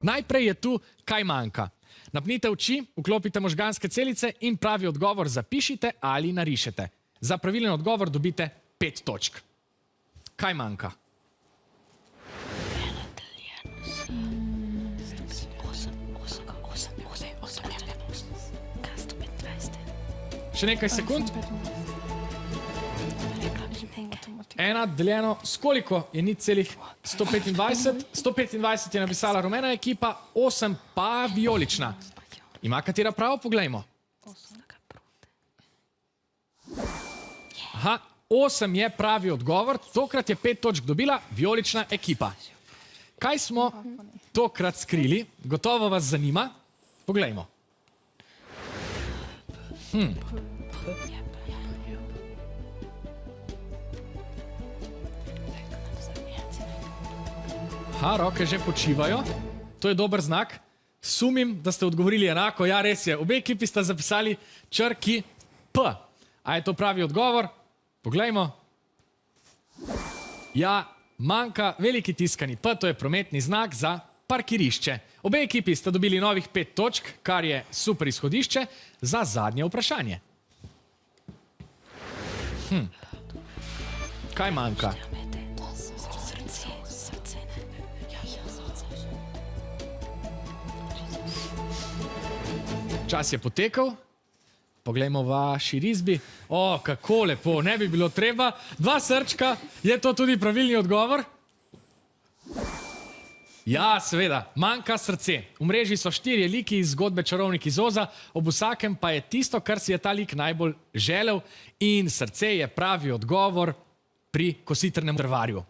Najprej je tu, kaj manjka. Napnite oči, vklopite možganske celice in pravi odgovor zapišite ali narišete. Za pravilen odgovor dobite 5 točk. Kaj manjka? Še nekaj sekund. 1 deljeno s koliko je 0,125? 125 je napisala rumena ekipa, 8 pa vijolična. Ima katera prav? Poglejmo. Aha, 8 je pravi odgovor, tokrat je 5 točk dobila vijolična ekipa. Kaj smo tokrat skrili? Gotovo vas zanima. Poglejmo. Aha, roke že počivajo. To je dober znak. Sumim, da ste odgovorili enako. Ja, res je. Obe ekipi sta zapisali črki P. A je to pravi odgovor? Poglejmo. Ja, manjka veliki tiskani P, to je prometni znak za parkirišče. Obe ekipi sta dobili novih 5 točk, kar je super izhodišče za zadnje vprašanje. Kaj manjka? Čas je potekel. Poglejmo vaši risbi. O, kako lepo, ne bi bilo treba. 2 srčka, je to tudi pravilni odgovor? Ja, seveda, manjka srce. V mreži so 4 liki iz zgodbe Čarovnik iz Oza, ob vsakem pa je tisto, kar si je ta lik najbolj želel in srce je pravi odgovor pri kositrnem drvarju.